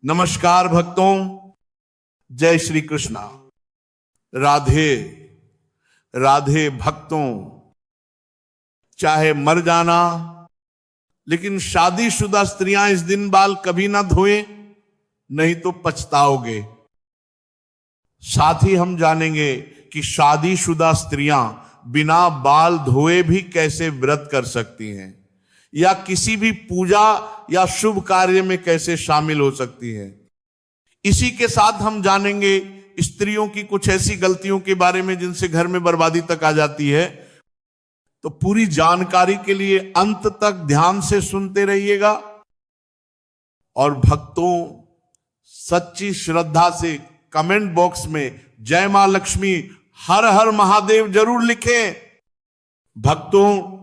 नमस्कार भक्तों, जय श्री कृष्णा। राधे राधे भक्तों। चाहे मर जाना, लेकिन शादीशुदा स्त्रियां इस दिन बाल कभी ना धोएं, नहीं तो पछताओगे। साथ ही हम जानेंगे कि शादीशुदा स्त्रियां बिना बाल धोए भी कैसे व्रत कर सकती हैं, या किसी भी पूजा या शुभ कार्य में कैसे शामिल हो सकती हैं। इसी के साथ हम जानेंगे स्त्रियों की कुछ ऐसी गलतियों के बारे में जिनसे घर में बर्बादी तक आ जाती है। तो पूरी जानकारी के लिए अंत तक ध्यान से सुनते रहिएगा। और भक्तों, सच्ची श्रद्धा से कमेंट बॉक्स में जय मां लक्ष्मी, हर हर महादेव जरूर लिखें। भक्तों,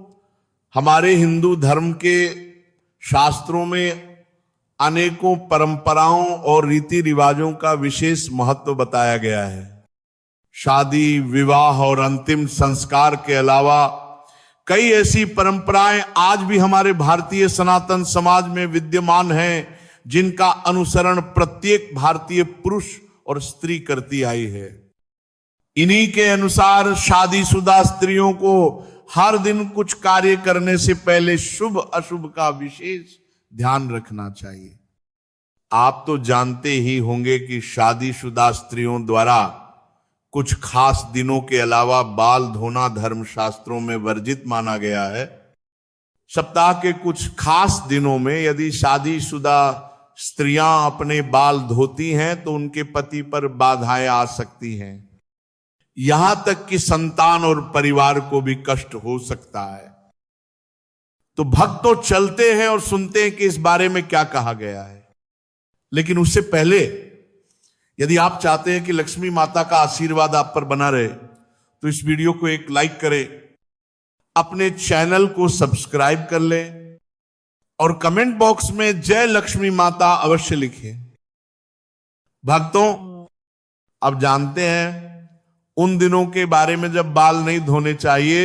हमारे हिंदू धर्म के शास्त्रों में अनेकों परंपराओं और रीति रिवाजों का विशेष महत्व बताया गया है। शादी, विवाह और अंतिम संस्कार के अलावा कई ऐसी परंपराएं आज भी हमारे भारतीय सनातन समाज में विद्यमान हैं, जिनका अनुसरण प्रत्येक भारतीय पुरुष और स्त्री करती आई है। इन्हीं के अनुसार शादीशुदा स्त्रियों को हर दिन कुछ कार्य करने से पहले शुभ अशुभ का विशेष ध्यान रखना चाहिए। आप तो जानते ही होंगे कि शादीशुदा स्त्रियों द्वारा कुछ खास दिनों के अलावा बाल धोना धर्मशास्त्रों में वर्जित माना गया है। सप्ताह के कुछ खास दिनों में यदि शादीशुदा स्त्रियां अपने बाल धोती हैं तो उनके पति पर बाधाएं आ सकती हैं। यहां तक कि संतान और परिवार को भी कष्ट हो सकता है। तो भक्त तो चलते हैं और सुनते हैं कि इस बारे में क्या कहा गया है। लेकिन उससे पहले यदि आप चाहते हैं कि लक्ष्मी माता का आशीर्वाद आप पर बना रहे, तो इस वीडियो को एक लाइक करें, अपने चैनल को सब्सक्राइब कर लें और कमेंट बॉक्स में जय लक्ष्मी माता अवश्य लिखें। भक्तों, अब जानते हैं उन दिनों के बारे में जब बाल नहीं धोने चाहिए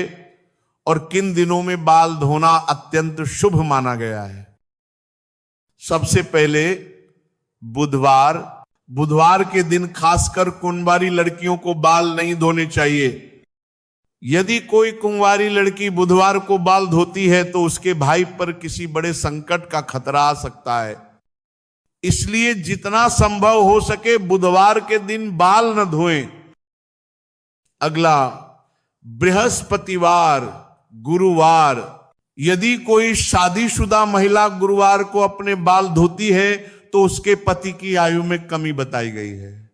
और किन दिनों में बाल धोना अत्यंत शुभ माना गया है। सबसे पहले बुधवार के दिन खासकर कुंवारी लड़कियों को बाल नहीं धोने चाहिए। यदि कोई कुंवारी लड़की बुधवार को बाल धोती है तो उसके भाई पर किसी बड़े संकट का खतरा आ सकता है। इसलिए जितना संभव हो सके बुधवार के दिन बाल न धोएं। अगला, बृहस्पतिवार, गुरुवार। यदि कोई शादीशुदा महिला गुरुवार को अपने बाल धोती है तो उसके पति की आयु में कमी बताई गई है।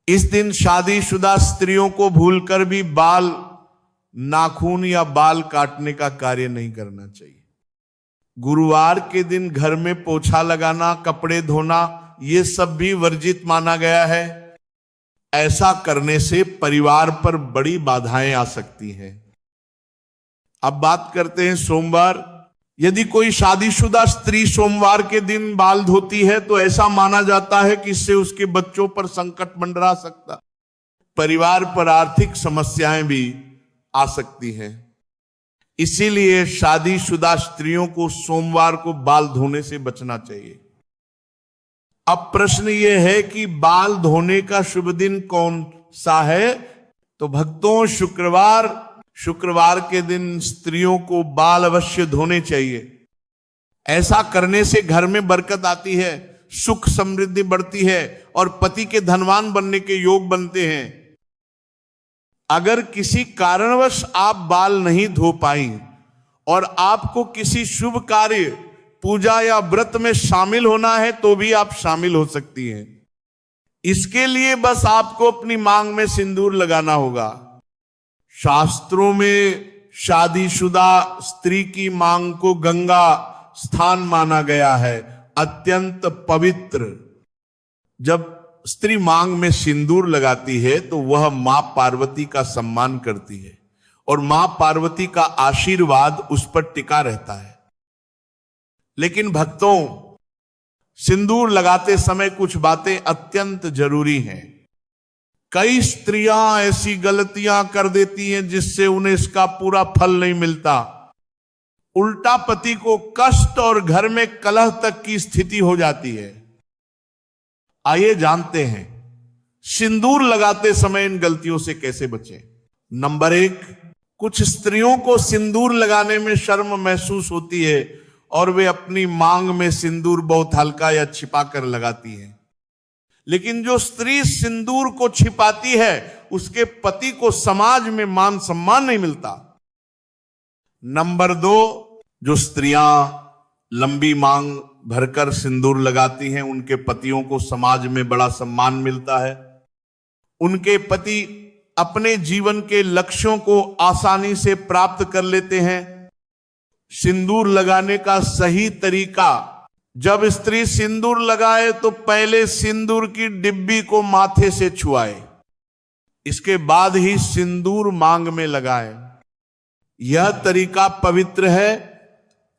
इस दिन शादीशुदा स्त्रियों को भूलकर भी बाल, नाखून या बाल काटने का कार्य नहीं करना चाहिए। गुरुवार के दिन घर में पोछा लगाना, कपड़े धोना, ये सब भी वर्जित माना गया है। ऐसा करने से परिवार पर बड़ी बाधाएं आ सकती हैं। अब बात करते हैं सोमवार। यदि कोई शादीशुदा स्त्री सोमवार के दिन बाल धोती है तो ऐसा माना जाता है कि इससे उसके बच्चों पर संकट मंडरा सकता, परिवार पर आर्थिक समस्याएं भी आ सकती हैं। इसीलिए शादीशुदा स्त्रियों को सोमवार को बाल धोने से बचना चाहिए। अब प्रश्न यह है कि बाल धोने का शुभ दिन कौन सा है? तो भक्तों, शुक्रवार के दिन स्त्रियों को बाल अवश्य धोने चाहिए। ऐसा करने से घर में बरकत आती है, सुख समृद्धि बढ़ती है और पति के धनवान बनने के योग बनते हैं। अगर किसी कारणवश आप बाल नहीं धो पाई और आपको किसी शुभ कार्य, पूजा या व्रत में शामिल होना है तो भी आप शामिल हो सकती हैं। इसके लिए बस आपको अपनी मांग में सिंदूर लगाना होगा। शास्त्रों में शादीशुदा स्त्री की मांग को गंगा स्थान माना गया है, अत्यंत पवित्र। जब स्त्री मांग में सिंदूर लगाती है तो वह मां पार्वती का सम्मान करती है और मां पार्वती का आशीर्वाद उस पर टिका रहता है। लेकिन भक्तों, सिंदूर लगाते समय कुछ बातें अत्यंत जरूरी हैं। कई स्त्रियां ऐसी गलतियां कर देती हैं जिससे उन्हें इसका पूरा फल नहीं मिलता। उल्टा पति को कष्ट और घर में कलह तक की स्थिति हो जाती है। आइए जानते हैं सिंदूर लगाते समय इन गलतियों से कैसे बचें। नंबर 1, कुछ स्त्रियों को सिंदूर लगाने में शर्म महसूस होती है और वे अपनी मांग में सिंदूर बहुत हल्का या छिपा कर लगाती है। लेकिन जो स्त्री सिंदूर को छिपाती है उसके पति को समाज में मान सम्मान नहीं मिलता। नंबर 2, जो स्त्रियां लंबी मांग भरकर सिंदूर लगाती हैं उनके पतियों को समाज में बड़ा सम्मान मिलता है। उनके पति अपने जीवन के लक्ष्यों को आसानी से प्राप्त कर लेते हैं। सिंदूर लगाने का सही तरीका, जब स्त्री सिंदूर लगाए तो पहले सिंदूर की डिब्बी को माथे से छुआए, इसके बाद ही सिंदूर मांग में लगाए। यह तरीका पवित्र है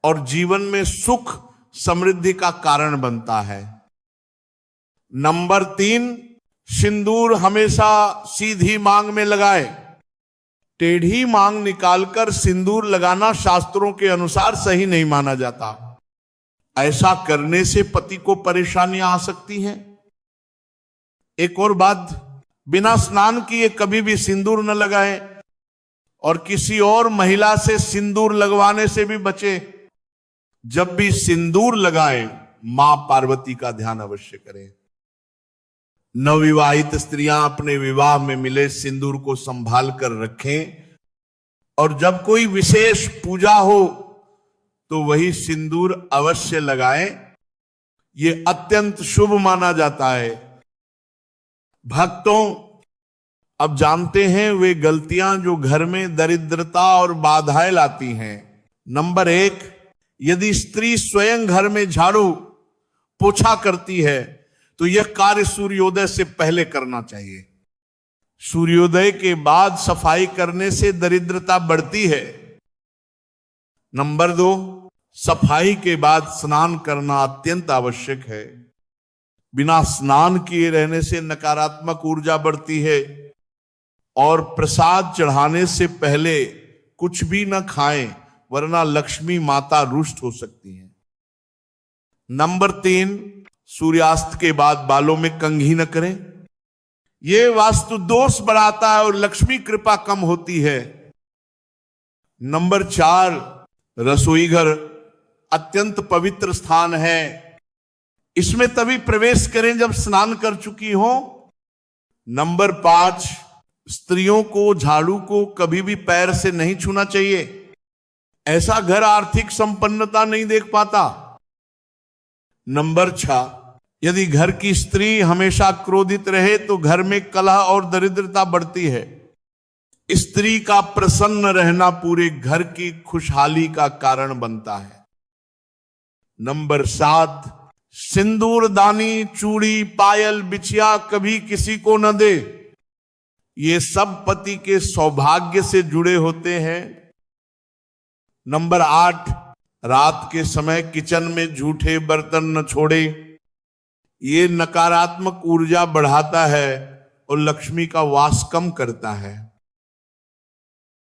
और जीवन में सुख समृद्धि का कारण बनता है। नंबर 3, सिंदूर हमेशा सीधी मांग में लगाए। टेढ़ी मांग निकालकर सिंदूर लगाना शास्त्रों के अनुसार सही नहीं माना जाता। ऐसा करने से पति को परेशानियां आ सकती हैं। एक और बात, बिना स्नान किए कभी भी सिंदूर न लगाएं और किसी और महिला से सिंदूर लगवाने से भी बचें। जब भी सिंदूर लगाएं, मां पार्वती का ध्यान अवश्य करें। नवविवाहित स्त्रियां अपने विवाह में मिले सिंदूर को संभाल कर रखें और जब कोई विशेष पूजा हो तो वही सिंदूर अवश्य लगाएं। यह अत्यंत शुभ माना जाता है। भक्तों, अब जानते हैं वे गलतियां जो घर में दरिद्रता और बाधाएं लाती हैं। नंबर 1, यदि स्त्री स्वयं घर में झाड़ू पोछा करती है तो यह कार्य सूर्योदय से पहले करना चाहिए। सूर्योदय के बाद सफाई करने से दरिद्रता बढ़ती है। नंबर 2, सफाई के बाद स्नान करना अत्यंत आवश्यक है। बिना स्नान किए रहने से नकारात्मक ऊर्जा बढ़ती है और प्रसाद चढ़ाने से पहले कुछ भी न खाएं वरना लक्ष्मी माता रुष्ट हो सकती है। नंबर 3, सूर्यास्त के बाद बालों में कंघी न करें। यह वास्तु दोष बढ़ाता है और लक्ष्मी कृपा कम होती है। नंबर 4, रसोई घर अत्यंत पवित्र स्थान है। इसमें तभी प्रवेश करें जब स्नान कर चुकी हो। नंबर 5, स्त्रियों को झाड़ू को कभी भी पैर से नहीं छूना चाहिए। ऐसा घर आर्थिक संपन्नता नहीं देख पाता। नंबर 6, यदि घर की स्त्री हमेशा क्रोधित रहे तो घर में कलह और दरिद्रता बढ़ती है। स्त्री का प्रसन्न रहना पूरे घर की खुशहाली का कारण बनता है। नंबर 7, सिंदूर दानी, चूड़ी, पायल, बिछिया कभी किसी को न दे। ये सब पति के सौभाग्य से जुड़े होते हैं। नंबर 8, रात के समय किचन में झूठे बर्तन न छोड़े। ये नकारात्मक ऊर्जा बढ़ाता है और लक्ष्मी का वास कम करता है।